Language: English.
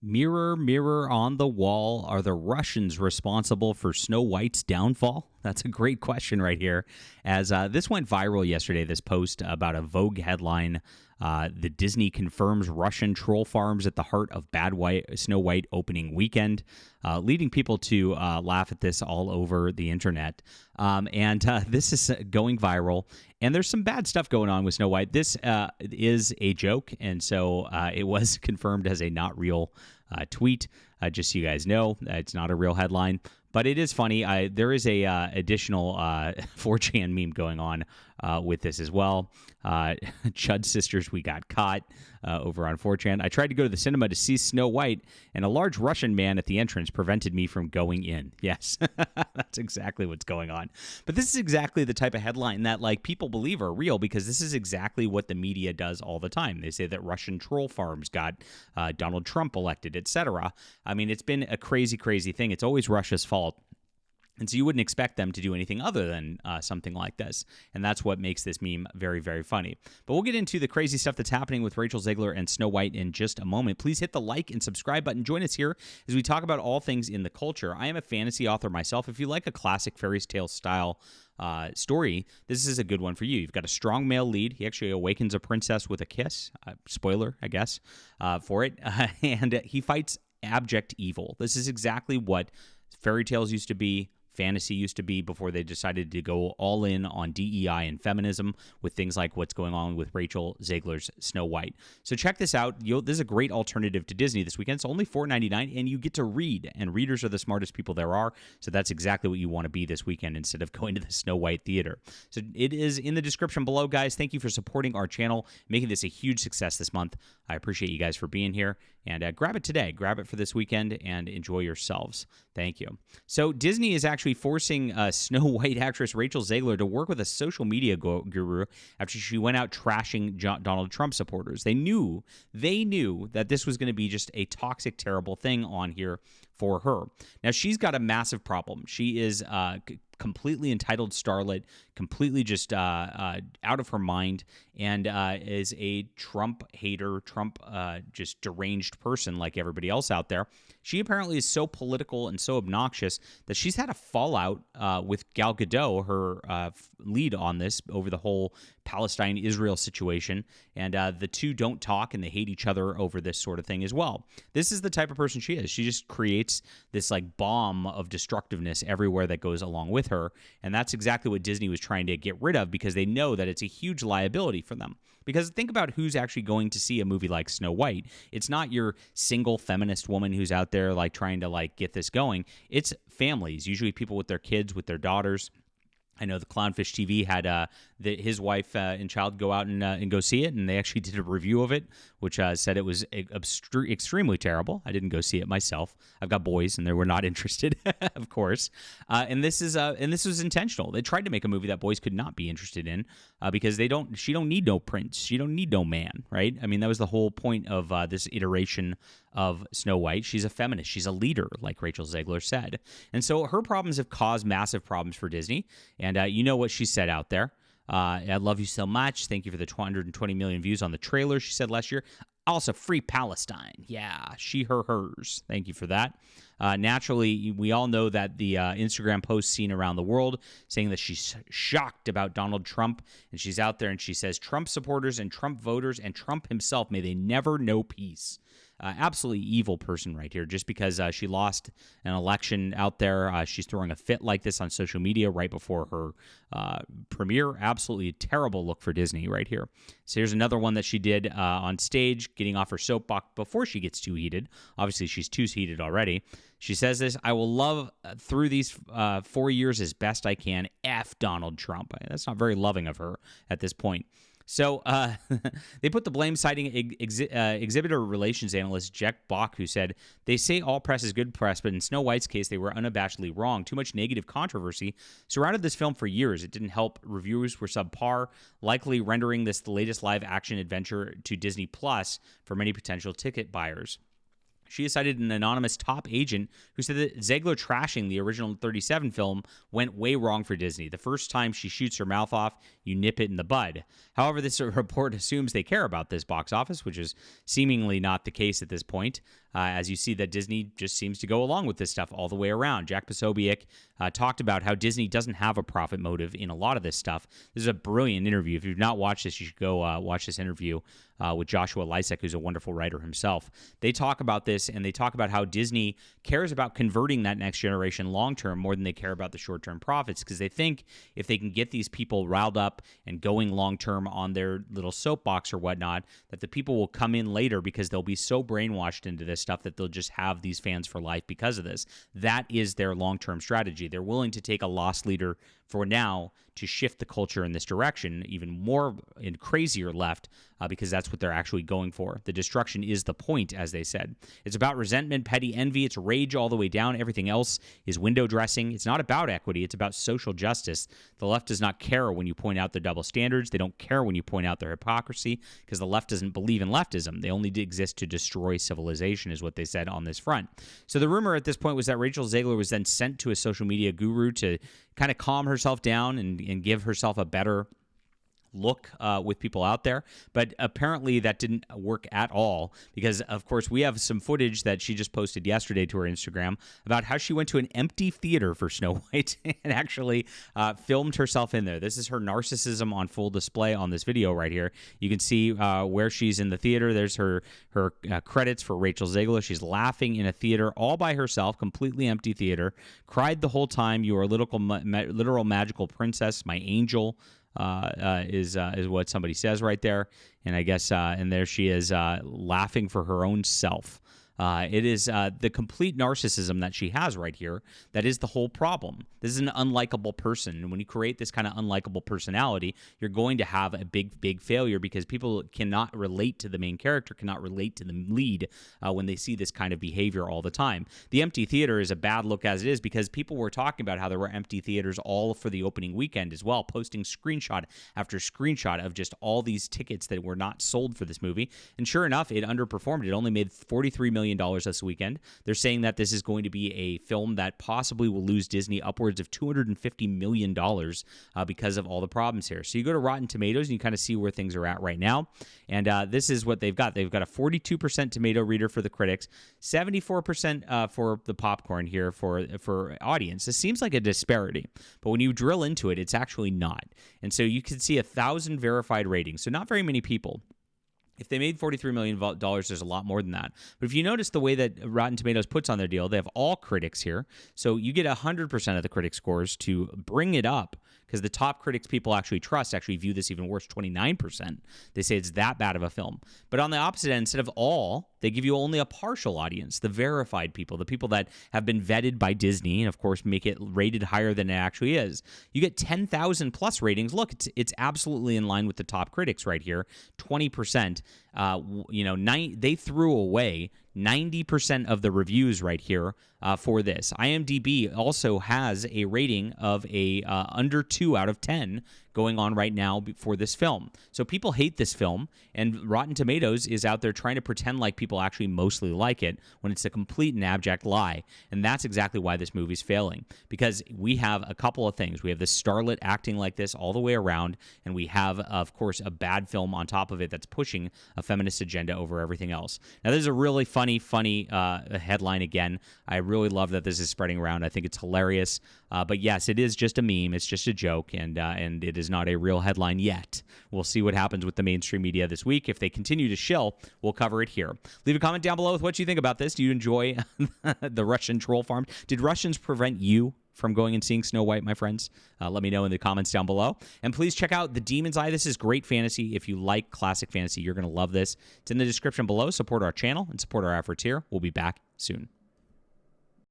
Mirror, mirror on the wall, are the Russians responsible for Snow White's downfall? That's a great question right here. As this went viral yesterday, this post about a Vogue headline, the Disney confirms Russian troll farms at the heart of Snow White opening weekend, leading people to laugh at this all over the internet. And this is going viral. And there's some bad stuff going on with Snow White. This is a joke, and so it was confirmed as a not real tweet. Just so you guys know, it's not a real headline, but it is funny. There is a additional 4chan meme going on with this as well. Chud Sisters, we got caught over on 4chan. I tried to go to the cinema to see Snow White, and a large Russian man at the entrance prevented me from going in. Yes, that's exactly what's going on. But this is exactly the type of headline that like people believe are real, because this is exactly what the media does all the time. They say that Russian troll farms got Donald Trump elected, etc. I mean, it's been a crazy, crazy thing. It's always Russia's fault. And so you wouldn't expect them to do anything other than something like this. And that's what makes this meme very, very funny. But we'll get into the crazy stuff that's happening with Rachel Zegler and Snow White in just a moment. Please hit the like and subscribe button. Join us here as we talk about all things in the culture. I am a fantasy author myself. If you like a classic fairy tale style story, this is a good one for you. You've got a strong male lead. He actually awakens a princess with a kiss. Spoiler, I guess, for it. And he fights abject evil. This is exactly what fairy tales used to be, fantasy used to be, before they decided to go all in on DEI and feminism with things like what's going on with Rachel Zegler's Snow White. So check this out. This is a great alternative to Disney this weekend. It's only $4.99, and you get to read, and readers are the smartest people there are, so that's exactly what you want to be this weekend instead of going to the Snow White theater. So it is in the description below, guys. Thank you for supporting our channel, making this a huge success this month. I appreciate you guys for being here, and grab it today. Grab it for this weekend and enjoy yourselves. Thank you. So Disney is actually forcing Snow White actress Rachel Zegler to work with a social media guru after she went out trashing Donald Trump supporters. They knew that this was going to be just a toxic, terrible thing on here for her. Now, she's got a massive problem. She is completely entitled starlet, completely just out of her mind, and is a Trump hater, just deranged person like everybody else out there. She apparently is so political and so obnoxious that she's had a fallout with Gal Gadot, her lead on this, over the whole Palestine-Israel situation, and the two don't talk, and they hate each other over this sort of thing as well. This is the type of person she is. She just creates this like bomb of destructiveness everywhere that goes along with her, and that's exactly what Disney was trying to get rid of, because they know that it's a huge liability for them. Because think about who's actually going to see a movie like Snow White. It's not your single feminist woman who's out there like trying to like get this going. It's families, usually people with their kids, with their daughters. I know the Clownfish TV had his wife and child go out and go see it, and they actually did a review of it, which said it was extremely terrible. I didn't go see it myself. I've got boys, and they were not interested, of course. And this was intentional. They tried to make a movie that boys could not be interested in because she don't need no prince. She don't need no man, right? I mean, that was the whole point of this iteration of Snow White. She's a feminist. She's a leader, like Rachel Zegler said. And so her problems have caused massive problems for Disney. And you know what she said out there. I love you so much. Thank you for the 220 million views on the trailer, she said last year. Also, free Palestine. Yeah, she, her, hers. Thank you for that. Naturally, we all know that the Instagram posts seen around the world saying that she's shocked about Donald Trump, and she's out there and she says, Trump supporters and Trump voters and Trump himself, may they never know peace. Absolutely evil person right here. Just because she lost an election out there, she's throwing a fit like this on social media right before her premiere. Absolutely a terrible look for Disney right here. So here's another one that she did on stage, getting off her soapbox before she gets too heated. Obviously, she's too heated already. She says this: I will love through these 4 years as best I can. F Donald Trump. That's not very loving of her at this point. So they put the blame citing exhibitor relations analyst Jack Bach, who said, they say all press is good press, but in Snow White's case, they were unabashedly wrong. Too much negative controversy surrounded this film for years. It didn't help. Reviews were subpar, likely rendering this the latest live-action adventure to Disney Plus for many potential ticket buyers. She has cited an anonymous top agent who said that Zegler trashing the original 37 film went way wrong for Disney. The first time she shoots her mouth off, you nip it in the bud. However, this report assumes they care about this box office, which is seemingly not the case at this point, as you see that Disney just seems to go along with this stuff all the way around. Jack Posobiec talked about how Disney doesn't have a profit motive in a lot of this stuff. This is a brilliant interview. If you've not watched this, you should go watch this interview with Joshua Lysek, who's a wonderful writer himself. They talk about this, and they talk about how Disney cares about converting that next generation long-term more than they care about the short-term profits, because they think if they can get these people riled up and going long-term on their little soapbox or whatnot, that the people will come in later because they'll be so brainwashed into this stuff that they'll just have these fans for life because of this. That is their long-term strategy. They're willing to take a loss leader for now to shift the culture in this direction, even more and crazier left, because that's what they're actually going for. The destruction is the point, as they said. It's about resentment, petty envy. It's rage all the way down. Everything else is window dressing. It's not about equity. It's about social justice. The left does not care when you point out their double standards. They don't care when you point out their hypocrisy, because the left doesn't believe in leftism. They only exist to destroy civilization, is what they said on this front. So the rumor at this point was that Rachel Zegler was then sent to a social media guru to kind of calm herself down and give herself a better look with people out there. But apparently that didn't work at all, because, of course, we have some footage that she just posted yesterday to her Instagram about how she went to an empty theater for Snow White and actually filmed herself in there. This is her narcissism on full display on this video right here. You can see where she's in the theater. There's her credits for Rachel Zegler. She's laughing in a theater all by herself, completely empty theater. Cried the whole time. You are a literal magical princess, my angel. Is what somebody says right there, and I guess and there she is laughing for her own self. It is the complete narcissism that she has right here that is the whole problem. This is an unlikable person, and when you create this kind of unlikable personality, you're going to have a big failure, because people cannot relate to the main character, cannot relate to the lead when they see this kind of behavior all the time. The empty theater is a bad look as it is, because people were talking about how there were empty theaters all for the opening weekend as well, posting screenshot after screenshot of just all these tickets that were not sold for this movie. And sure enough, it underperformed. It only made $43 million this weekend. They're saying that this is going to be a film that possibly will lose Disney upwards of $250 million because of all the problems here. So you go to Rotten Tomatoes and you kind of see where things are at right now. And this is what they've got. They've got a 42% tomato reader for the critics, 74% for the popcorn here for audience. This seems like a disparity, but when you drill into it, it's actually not. And so you can see 1,000 verified ratings. So not very many people. If they made $43 million, there's a lot more than that. But if you notice the way that Rotten Tomatoes puts on their deal, they have all critics here. So you get 100% of the critic scores to bring it up, because the top critics people actually trust actually view this even worse, 29%. They say it's that bad of a film. But on the opposite end, instead of all, they give you only a partial audience, the verified people, the people that have been vetted by Disney, and of course make it rated higher than it actually is. You get 10,000 plus ratings. Look, it's absolutely in line with the top critics right here, 20%. They threw away 90% of the reviews right here for this. IMDb also has a rating of a under 2 out of 10 going on right now for this film. So people hate this film, and Rotten Tomatoes is out there trying to pretend like people actually mostly like it when it's a complete and abject lie. And that's exactly why this movie's failing, because we have a couple of things. We have this starlet acting like this all the way around, and we have, of course, a bad film on top of it that's pushing a feminist agenda over everything else. Now, this is a really funny headline again. I really love that this is spreading around. I think it's hilarious. But yes, it is just a meme. It's just a joke, and it is not a real headline yet. We'll see what happens with the mainstream media this week. If they continue to shill, we'll cover it here. Leave a comment down below with what you think about this. Do you enjoy the Russian troll farm? Did Russians prevent you from going and seeing Snow White, my friends? Let me know in the comments down below. And please check out The Demon's Eye. This is great fantasy. If you like classic fantasy, you're going to love this. It's in the description below. Support our channel and support our efforts here. We'll be back soon.